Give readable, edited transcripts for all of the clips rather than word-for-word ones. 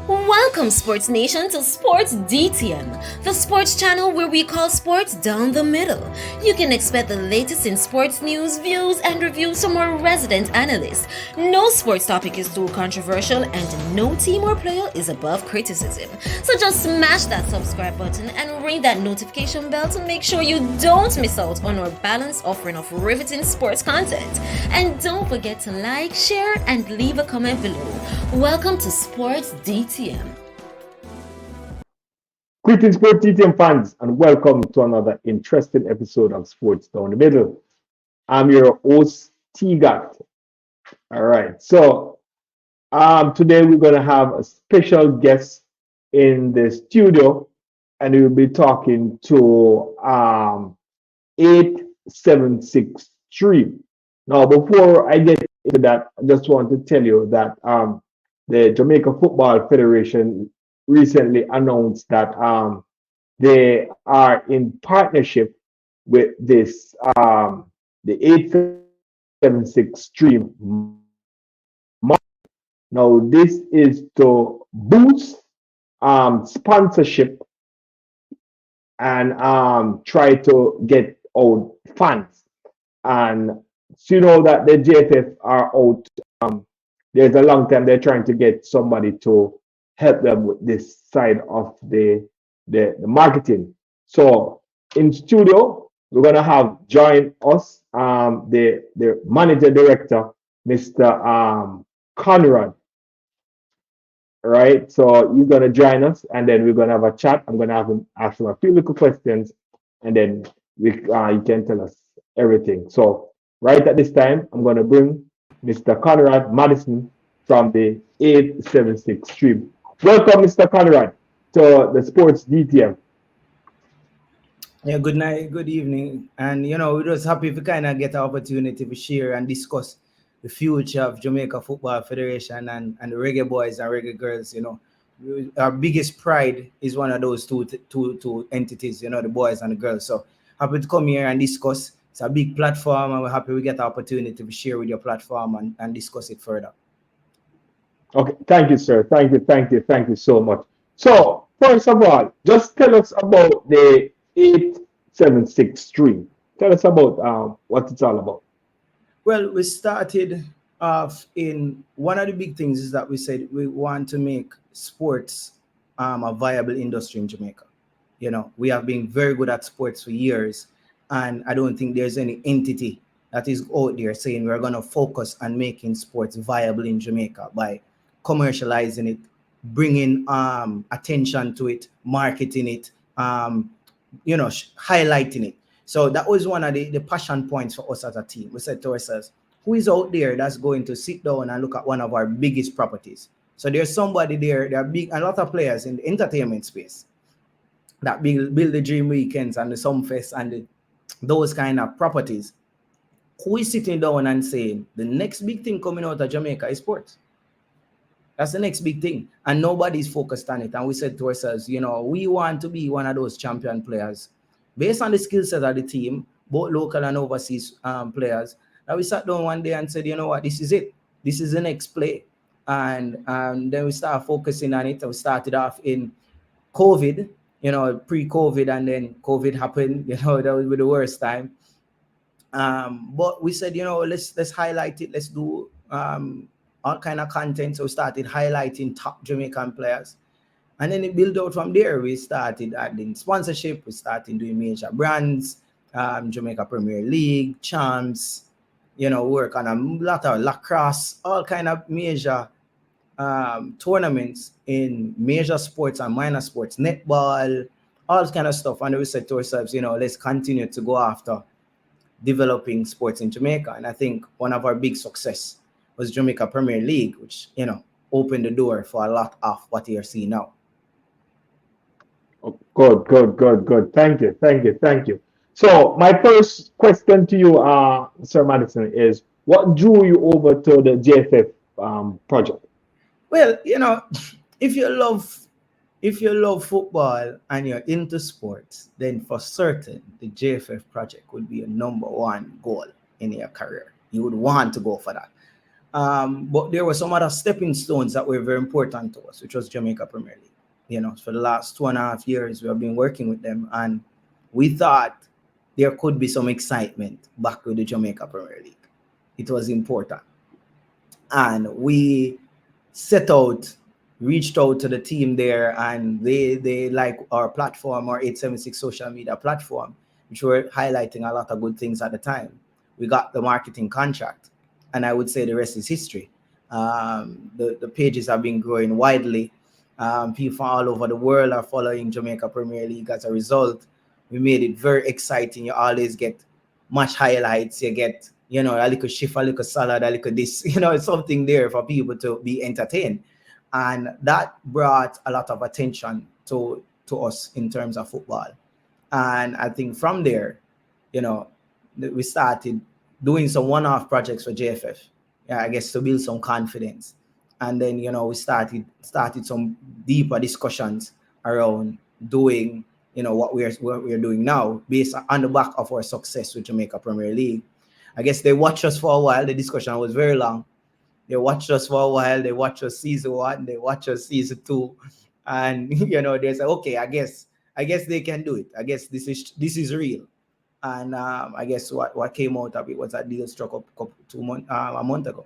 Welcome, Sports Nation, to Sports DTM, the sports channel where we call sports down the middle. You can expect the latest in sports news, views, and reviews from our resident analysts. No sports topic is too controversial, and no team or player is above criticism. So just smash that subscribe button and ring that notification bell to make sure you don't miss out on our balanced offering of riveting sports content. And don't forget to like, share, and leave a comment below. Welcome to Sports DTM. Greetings, Sports TTM fans, and welcome to another interesting episode of Sports Down the Middle. I'm your host, T-Gat. All right, so today we're going to have a special guest in the studio, and we'll be talking to 876 Stream. Now, before I get into that, I just want to tell you that the Jamaica Football Federation recently announced that they are in partnership with this the 876 Stream. Now, this is to boost sponsorship and try to get out funds. And so you know that the JFF are out. There's a long time they're trying to get somebody to help them with this side of the marketing. So in studio, we're gonna have join us the manager director, Mr. Conrad. Right. So he's gonna join us, and then we're gonna have a chat. I'm gonna have him ask him a few little questions, and then you can tell us everything. So right at this time, I'm gonna bring Mr. Conrad Mathison from the 876 Stream. Welcome, Mr. Conrad, to the Sports DTM. Yeah, good night, good evening. And we're just happy to kind of get an opportunity to share and discuss the future of Jamaica Football Federation and the reggae boys and reggae girls. Our biggest pride is one of those two entities, the boys and the girls. So happy to come here and discuss. It's a big platform, and we're happy we get the opportunity to share with your platform and discuss it further. Okay, thank you, sir. Thank you so much. So, first of all, just tell us about the 876 Stream. Tell us about what it's all about. Well, we started off in one of the big things is that we said we want to make sports a viable industry in Jamaica. We have been very good at sports for years, and I don't think there's any entity that is out there saying we're going to focus on making sports viable in Jamaica by commercializing it, bringing attention to it, marketing it, highlighting it. So that was one of the passion points for us as a team. We said to ourselves, who is out there that's going to sit down and look at one of our biggest properties? So there's somebody there, there are a lot of players in the entertainment space that build the Dream Weekends and the Sumfest and those kind of properties. Who is sitting down and saying, the next big thing coming out of Jamaica is sports? That's the next big thing. And nobody's focused on it. And we said to ourselves, we want to be one of those champion players. Based on the skill set of the team, both local and overseas players, now we sat down one day and said, what, this is it. This is the next play. And then we started focusing on it. And we started off in COVID, pre-COVID, and then COVID happened. That was the worst time. But we said, let's highlight it. Let's do all kind of content. So we started highlighting top Jamaican players. And then it built out from there. We started adding sponsorship. We started doing major brands, Jamaica Premier League, champs, work on a lot of lacrosse, all kind of major tournaments in major sports and minor sports, netball, all this kind of stuff. And we said to ourselves, let's continue to go after developing sports in Jamaica. And I think one of our big success was Jamaica Premier League, which, opened the door for a lot of what you're seeing now. Oh, good. Thank you. So my first question to you, Sir Madison, is what drew you over to the JFF project? Well, if you love football and you're into sports, then for certain the JFF project would be a number one goal in your career. You would want to go for that. But there were some other stepping stones that were very important to us, which was Jamaica Premier League. For the last 2.5 years, we have been working with them, and we thought there could be some excitement back with the Jamaica Premier League. It was important. And we set out, reached out to the team there, and they like our platform, our 876 social media platform, which were highlighting a lot of good things at the time. We got the marketing contract, and I would say the rest is history. The pages have been growing widely. People from all over the world are following Jamaica Premier League. As a result, we made it very exciting. You always get match highlights. You get, a little shift, a little salad, a little this, it's something there for people to be entertained. And that brought a lot of attention to us in terms of football. And I think from there, we started doing some one-off projects for JFF, I guess, to build some confidence. And then, we started some deeper discussions around doing, what we're doing now, based on the back of our success with Jamaica Premier League. I guess they watched us for a while. The discussion was very long. They watched us for a while. They watched us season 1. They watched us season 2, and they said, okay, I guess they can do it. I guess this is real. And I guess what came out of it was that deal struck up a month ago.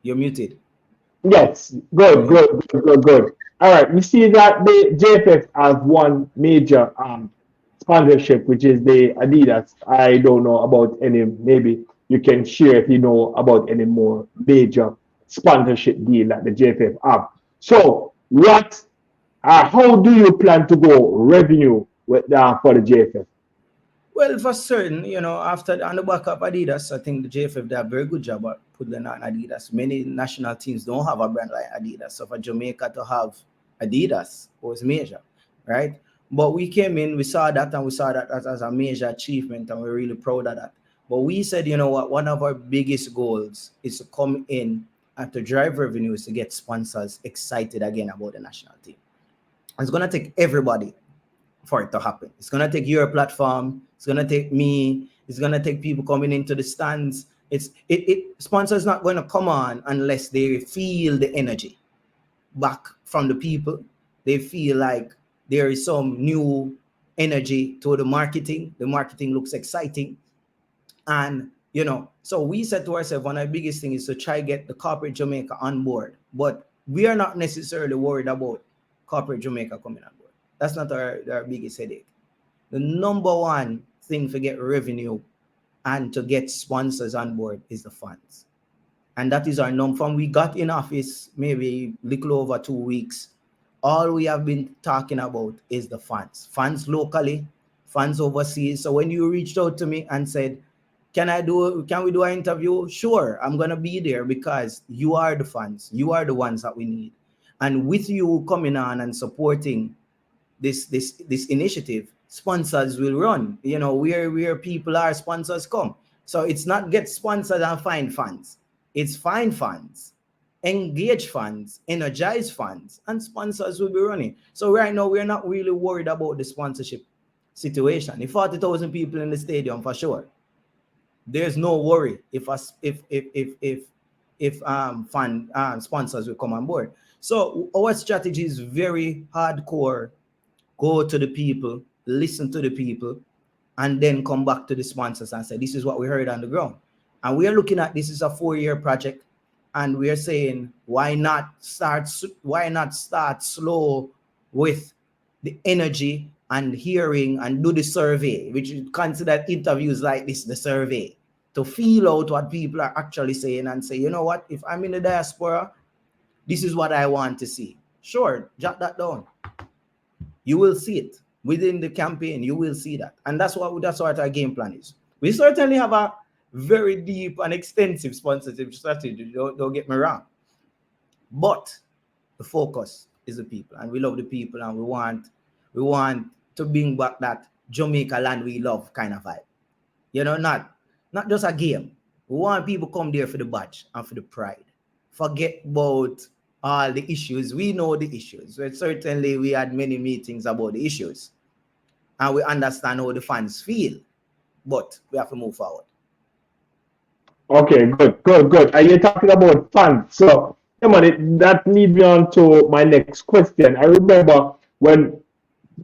You're muted. Yes, good. All right, we see that the JFF has one major sponsorship, which is the Adidas. I don't know about any. Maybe you can share if you know about any more major sponsorship deal that the JFF have. So, how do you plan to go revenue with for the JFF? Well, for certain, after on the back of Adidas, I think the JFF did a very good job at putting on Adidas. Many national teams don't have a brand like Adidas. So for Jamaica to have Adidas was major, right? But we came in, we saw that, and we saw that as a major achievement, and we're really proud of that. But we said, you know what, one of our biggest goals is to come in and to drive revenues, to get sponsors excited again about the national team. It's going to take everybody for it to happen. It's going to take your platform. It's going to take me. It's going to take people coming into the stands. Sponsors not going to come on unless they feel the energy back from the people. They feel like there is some new energy to the marketing. The marketing looks exciting. And, so we said to ourselves, one of the biggest things is to try get the corporate Jamaica on board. But we are not necessarily worried about corporate Jamaica coming on board. That's not our biggest headache. The number one thing to get revenue and to get sponsors on board is the funds. And that is our number. From we got in office, maybe a little over 2 weeks, all we have been talking about is the funds. Funds locally, funds overseas. So when you reached out to me and said, can we do an interview? Sure, I'm going to be there, because you are the funds. You are the ones that we need. And with you coming on and supporting this initiative, sponsors will run. Where people are, sponsors come. So it's not get sponsored and find funds. It's find funds, engage funds, energize funds, and sponsors will be running. So right now, we're not really worried about the sponsorship situation. If 40,000 people in the stadium, for sure, there's no worry if sponsors will come on board. So our strategy is very hardcore. Go to the people, listen to the people, and then come back to the sponsors and say, this is what we heard on the ground. And we are looking at this is a 4-year project, and we are saying, why not start slow with the energy and hearing, and do the survey, which is considered interviews like this, the survey, to feel out what people are actually saying and say, you know what, if I'm in the diaspora, this is what I want to see. Sure, jot that down. You will see it within the campaign. You will see that. And that's what our game plan is. We certainly have a very deep and extensive sponsorship strategy. Don't get me wrong. But the focus is the people. And we love the people. And we want to bring back that Jamaica land we love kind of vibe. Not just a game. We want people come there for the badge and for the pride. Forget about all the issues. We know the issues. But certainly we had many meetings about the issues, and we understand how the fans feel, but we have to move forward. Okay, good. And you're talking about fans. So, yeah, man, that leads me on to my next question. I remember when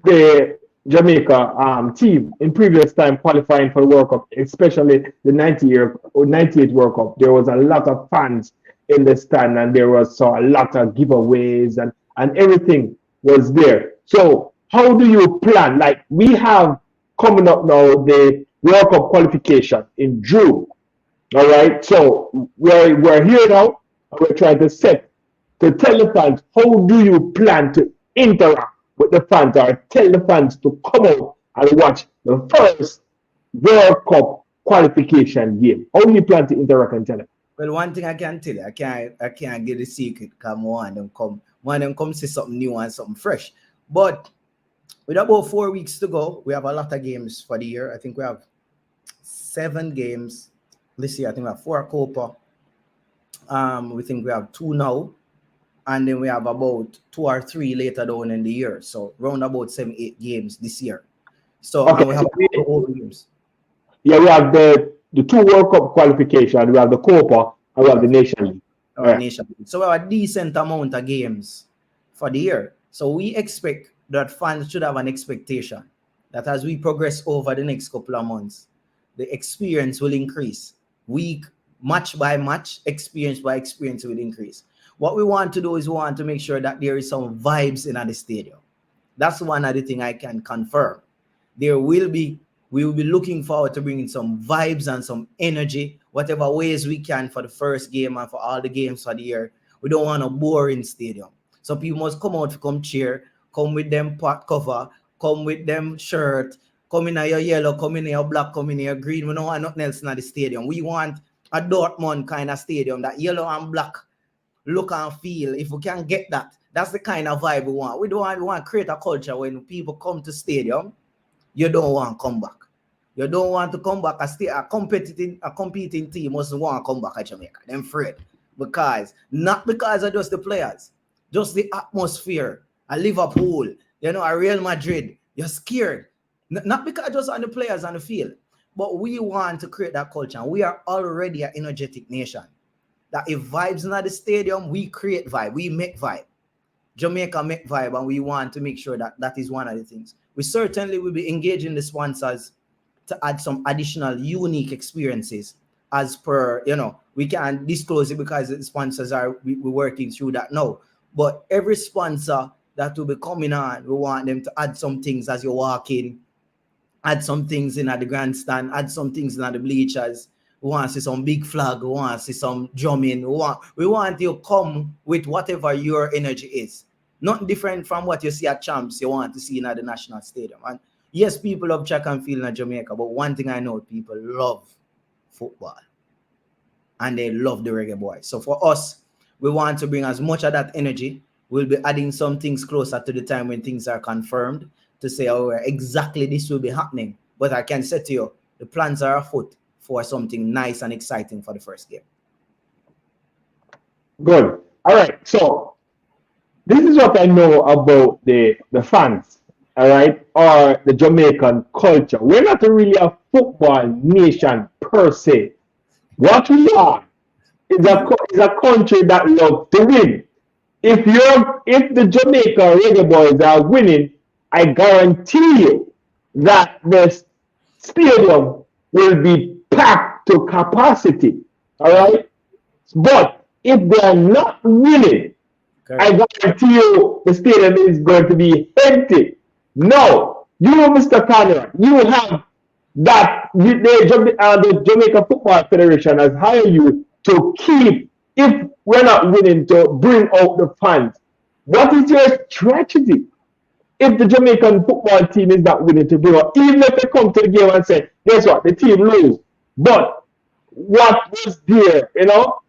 the Jamaica team in previous time qualifying for the World Cup, especially the 90 or 98 World Cup, there was a lot of fans in the stand and there was a lot of giveaways and everything was there. So how do you plan? Like we have coming up now the World Cup qualification in June. All right. So we're here now and we're trying to set to tell the fans how do you plan to interact with the fans or tell the fans to come out and watch the first World Cup qualification game. How do you plan to interact and tell them? Well, one thing I can tell you, I can't get the secret. Come on, them come see something new and something fresh. But with about 4 weeks to go, we have a lot of games for the year. I think we have 7 games this year. I think we have 4 Copa. We think we have 2 now, and then we have about 2 or 3 later down in the year. So round about 7, 8 games this year. So and we Okay, have so all games. yeah, we have the 2 World Cup qualification, we have the Copa, and we have the Nation League. Our Yeah. nation. So we have a decent amount of games for the year. So we expect that fans should have an expectation that as we progress over the next couple of months, the experience will increase. Week, match by match, experience by experience will increase. What we want to do is we want to make sure that there is some vibes in the stadium. That's one of the things I can confirm. We will be looking forward to bringing some vibes and some energy, whatever ways we can for the first game and for all the games for the year. We don't want a boring stadium. So people must come out to come cheer, come with them pot cover, come with them shirt, come in your yellow, come in your black, come in your green. We don't want nothing else in the stadium. We want a Dortmund kind of stadium, that yellow and black look and feel. If we can get that, that's the kind of vibe we want. We want to create a culture when people come to stadium, you don't want to come back. You don't want to come back. A competing team must want to come back at Jamaica. Them afraid. Not because of just the players, just the atmosphere. A Liverpool, a Real Madrid, you're scared. Not because just on the players on the field, but we want to create that culture. We are already an energetic nation. That if vibes in the stadium, we create vibe. We make vibe. Jamaica make vibe, and we want to make sure that that is one of the things. We certainly will be engaging the sponsors to add some additional unique experiences as per, we can't disclose it because the sponsors we're working through that now. But every sponsor that will be coming on, we want them to add some things as you walk in, add some things in at the grandstand, add some things in at the bleachers. We want to see some big flag. We want to see some drumming. We want you to come with whatever your energy is. Not different from what you see at Champs, you want to see in the National Stadium. And yes, people love track and field in Jamaica, but one thing I know, people love football. And they love the reggae boys. So for us, we want to bring as much of that energy. We'll be adding some things closer to the time when things are confirmed to say, oh, exactly this will be happening. But I can say to you, the plans are afoot for something nice and exciting for the first game. Good. All right. So this is what I know about the fans, all right, or the Jamaican culture. We're not really a football nation per se. What we are is a country that loves to win. If the Jamaica Reggae Boys are winning, I guarantee you that the stadium will be packed to capacity. All right, but if they are not winning, I guarantee you the stadium is going to be empty. No, Mr. Conrad, you have that the Jamaica Football Federation has hired you to keep, if we're not willing to bring out the fans. What is your strategy? If the Jamaican football team is not willing to bring out, even if they come to the game and say, guess what, the team lose. But what was there,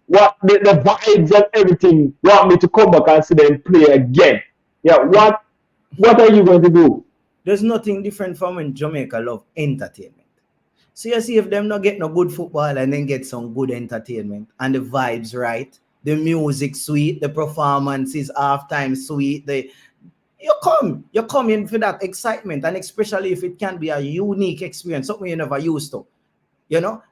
what the vibes and everything want me to come back and see them play again. Yeah, what are you going to do? There's nothing different from when Jamaica love entertainment. So you see if them not get no good football and then get some good entertainment and the vibes right, the music sweet, the performance is halftime sweet, you come in for that excitement, and especially if it can be a unique experience, something you never used to.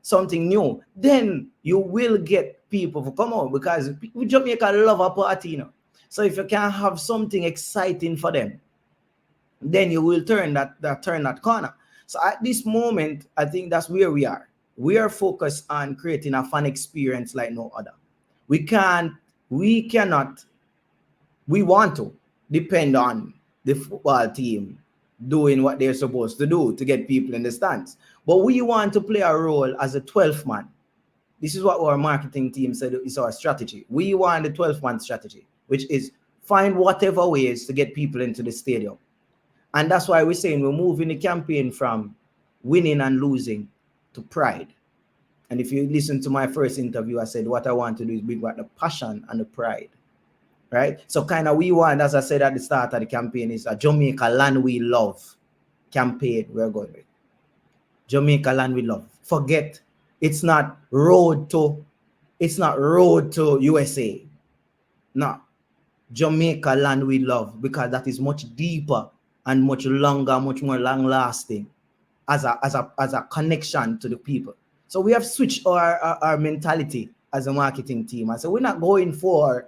something new, then you will get people to come out, because Jamaica love a party, So if you can have something exciting for them, then you will turn that corner. So at this moment, I think that's where we are. We are focused on creating a fun experience like no other. We can't, we cannot, we want to depend on the football team doing what they're supposed to do to get people in the stands. But we want to play a role as a 12th man. This is what our marketing team said is our strategy. We want the 12-man strategy, which is find whatever ways to get people into the stadium. And that's why we're saying we're moving the campaign from winning and losing to pride. And if you listen to my first interview, I said what I want to do is bring back the passion and the pride, right? So kind of we want, as I said at the start of the campaign, is a Jamaica land we love campaign we're going with. Jamaica land we love. Forget, it's not road to USA. No. Jamaica land we love, because that is much deeper and much longer, much more long lasting as a connection to the people. So we have switched our mentality as a marketing team. And so we're not going for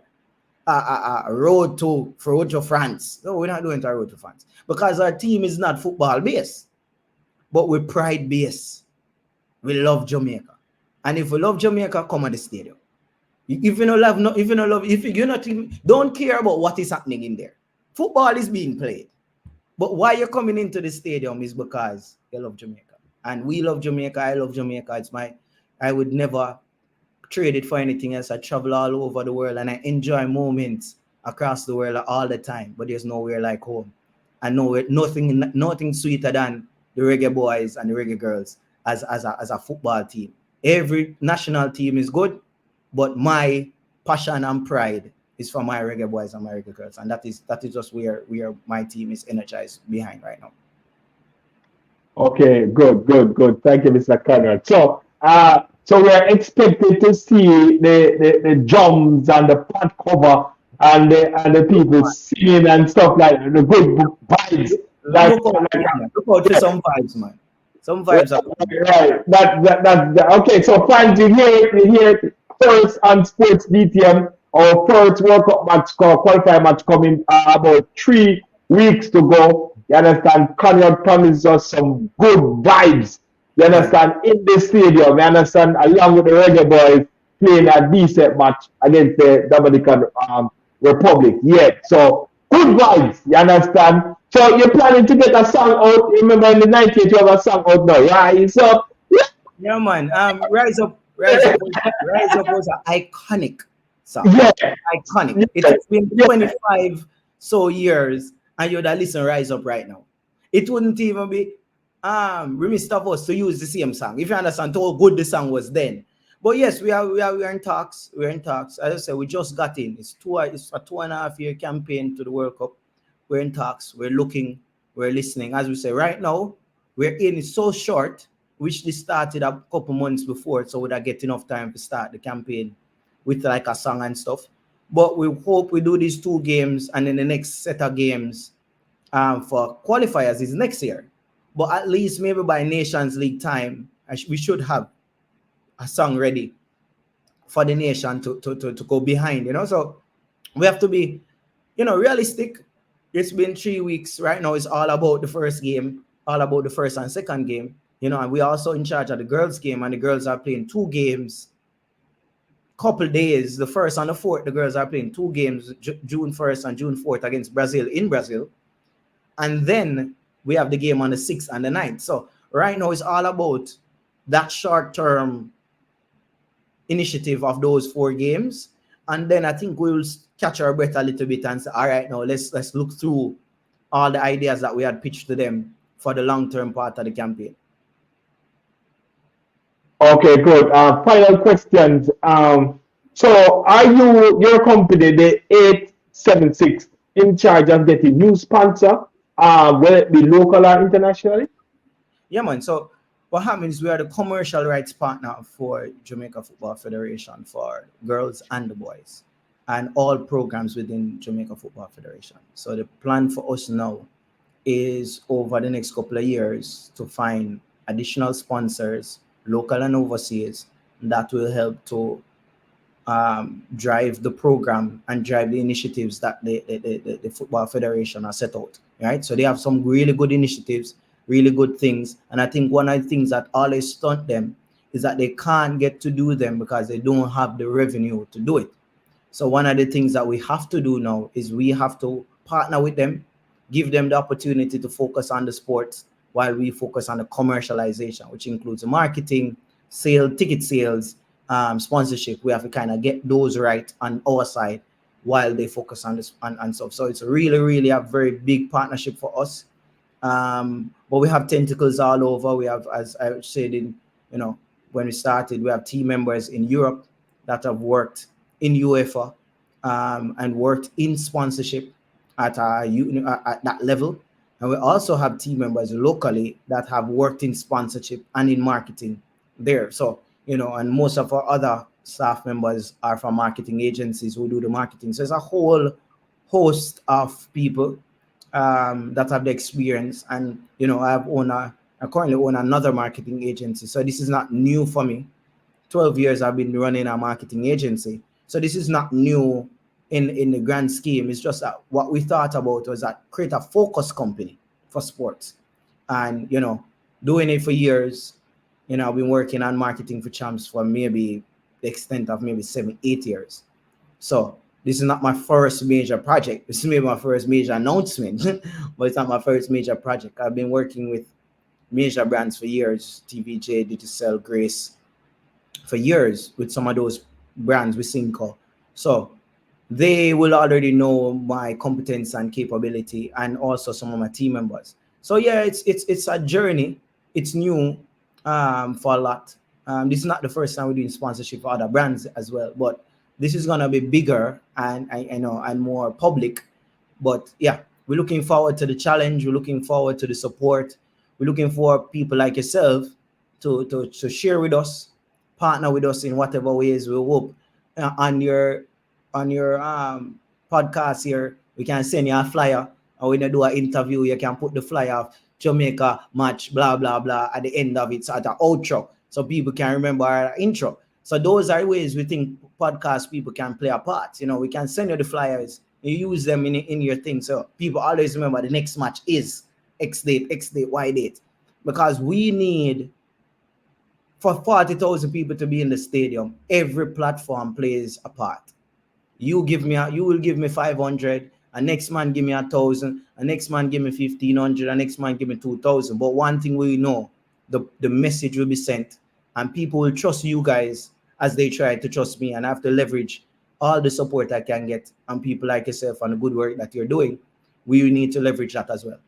a road to France. No, we're not doing a road to France, because our team is not football based, but we're pride based. We love Jamaica. And if we love Jamaica, come at the stadium. If you don't love, if you're not, don't care about what is happening in there. Football is being played. But why you're coming into the stadium is because you love Jamaica. And we love Jamaica. I love Jamaica. I would never trade it for anything else. I travel all over the world and I enjoy moments across the world all the time. But there's nowhere like home. I know nothing sweeter than the reggae boys and the reggae girls as a football team. Every national team is good, but my passion and pride is for my reggae boys and my reggae girls, and that is just where my team is energized behind right now. Okay, good. Thank you, Mr. Conrad. So we're expected to see the drums and the pot cover and the people singing and stuff like that, the good vibes. Look out for some vibes, man. Some vibes are right. Okay. So fans, you hear it first on Sports DTM. Our first World Cup match, qualifier match, coming about 3 weeks to go. You understand? Conrad promises us some good vibes. You understand? In the stadium. You understand? Along with the reggae boys playing a decent match against the Dominican Republic. Yeah. So good vibes. You understand? So you're planning to get a song out. Remember in the 90s you have a song out now. Rise up. Yeah, man. Rise up was an iconic song. Yeah. Iconic. It has been 25 so years, and you'd listen Rise Up right now. It wouldn't even be remiss of us to use the same song, if you understand how good the song was then. But yes, we are in talks. We're in talks. As I said, we just got in. It's a 2.5-year campaign to the World Cup. We're in talks. We're looking. We're listening. As we say, right now, we're in. It's so short. Which they started a couple months before, so we'd get enough time to start the campaign with like a song and stuff. But we hope we do these 2 games, and then the next set of games for qualifiers is next year. But at least maybe by Nations League time, we should have a song ready for the nation to go behind, So we have to be, realistic. It's been 3 weeks. Right now, it's all about the first game, all about the first and second game. And we also in charge of the girls' game, and the girls are playing 2 games. Couple days, the 1st and the 4th, the girls are playing 2 games, June 1st and June 4th against Brazil in Brazil. And then we have the game on the 6th and the 9th. So right now it's all about that short-term initiative of those 4 games. And then I think we'll catch our breath a little bit and say, all right, now let's look through all the ideas that we had pitched to them for the long-term part of the campaign. Okay, good. Final questions. So are your company, the 876, in charge of getting new sponsor? Will it be local or internationally? Yeah, man. So what happens, we are the commercial rights partner for Jamaica Football Federation for girls and the boys, and all programs within Jamaica Football Federation. So the plan for us now is over the next couple of years to find additional sponsors, local and overseas, that will help to drive the program and drive the initiatives that the Football Federation has set out, right? So they have some really good initiatives, really good things. And I think one of the things that always stunt them is that they can't get to do them because they don't have the revenue to do it. So one of the things that we have to do now is we have to partner with them, give them the opportunity to focus on the sports while we focus on the commercialization, which includes the marketing, ticket sales, sponsorship. We have to kind of get those right on our side while they focus on this and stuff. So it's really, really a very big partnership for us. But we have tentacles all over. We have, as I said when we started, we have team members in Europe that have worked in UEFA and worked in sponsorship at that level. And we also have team members locally that have worked in sponsorship and in marketing there. So, and most of our other staff members are from marketing agencies who do the marketing. So it's a whole host of people that have the experience. And, I currently own another marketing agency. So this is not new for me. 12 years I've been running a marketing agency. So this is not new in the grand scheme. It's just that what we thought about was that create a focus company for sports. And, doing it for years, I've been working on marketing for Champs for maybe the extent of maybe 7-8 years. So this is not my first major project. This is maybe my first major announcement, but it's not my first major project. I've been working with major brands for years, TVJ, Digicel, Grace, for years with some of those brands with Cinco. So they will already know my competence and capability, and also some of my team members. So yeah, it's a journey. It's new for a lot. This is not the first time we're doing sponsorship for other brands as well, but this is gonna be bigger and and more public. But yeah, we're looking forward to the challenge. We're looking forward to the support. We're looking for people like yourself to share with us, partner with us in whatever ways. We hope on your podcast here, we can send you a flyer, and when you do an interview, you can put the flyer of Jamaica match, blah blah blah, at the end of it, so at the outro, so people can remember our intro. So those are ways we think podcast people can play a part. We can send you the flyers, you use them in your thing, so people always remember the next match is X date, Y date, because we need for 40,000 people to be in the stadium. Every platform plays a part. You will give me 500, and next man give me 1,000, and next man give me 1,500, and next man give me 2,000. But one thing we know, the message will be sent, and people will trust you guys as they try to trust me, and I have to leverage all the support I can get, and people like yourself and the good work that you're doing. We need to leverage that as well.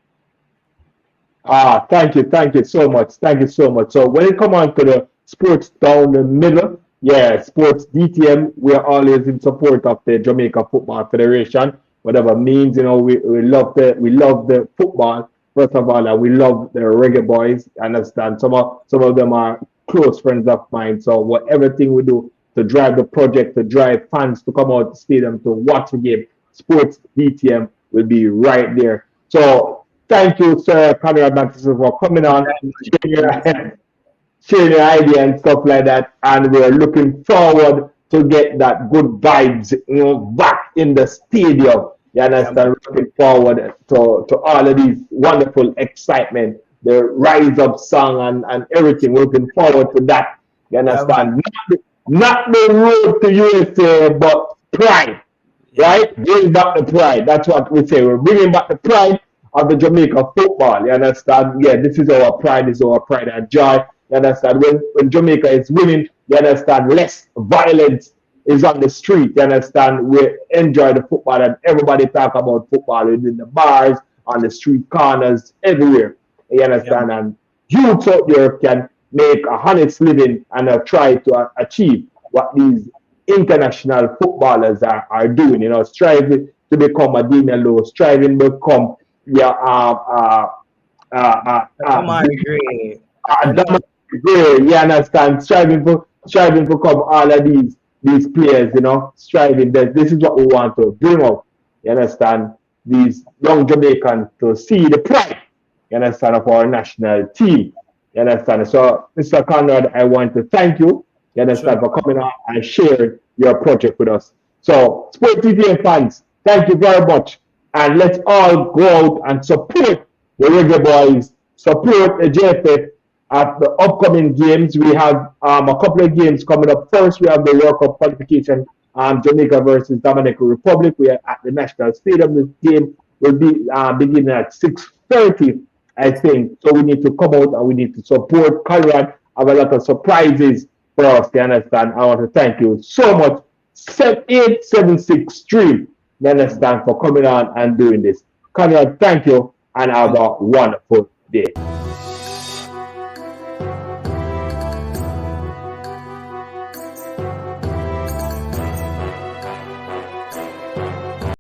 Thank you so much. Thank you so much. So when it come on to the sports down the middle, yeah, sports DTM, we are always in support of the Jamaica Football Federation, whatever means, we love the football, first of all, and we love the reggae boys. Understand? Some of them are close friends of mine. So everything we do to drive the project, to drive fans to come out the stadium to watch the game, sports DTM will be right there. So thank you, Sir Conrad Mathison, for coming on, sharing your idea and stuff like that. And we're looking forward to get that good vibes, back in the stadium. You understand? Yeah, Looking forward to all of these wonderful excitement, the rise up song and everything. We're looking forward to that. You understand? Not the road to USA, but pride. Right? Bring back the pride. That's what we say. We're bringing back the pride of the Jamaica football. You understand? Yeah, this is our pride, and joy. You understand? When Jamaica is winning, you understand, less violence is on the street. You understand? We enjoy the football, and everybody talk about football in the bars, on the street corners, everywhere. You understand? And youth out there can make a honest living and try to achieve what these international footballers are doing, striving to become a Dina Low, striving to become you understand, striving to become all of these players, striving that this is what we want to bring up, you understand, these young Jamaicans to see the pride, you understand, of our national team. You You understand? So, Mr. Conrad, I want to thank you. You understand Sure. for coming on and sharing your project with us. So, Sport TV fans, thank you very much. And let's all go out and support the Reggae Boys, support the JFF at the upcoming games. We have a couple of games coming up. First, we have the World Cup qualification, Jamaica versus Dominican Republic. We are at the National Stadium. This game will be beginning at 6:30, I think. So we need to come out and we need to support Conrad. Have a lot of surprises for us. You understand? I want to thank you so much. 8763 stream. You understand for coming on and doing this. Conrad, thank you and have Thank a wonderful day.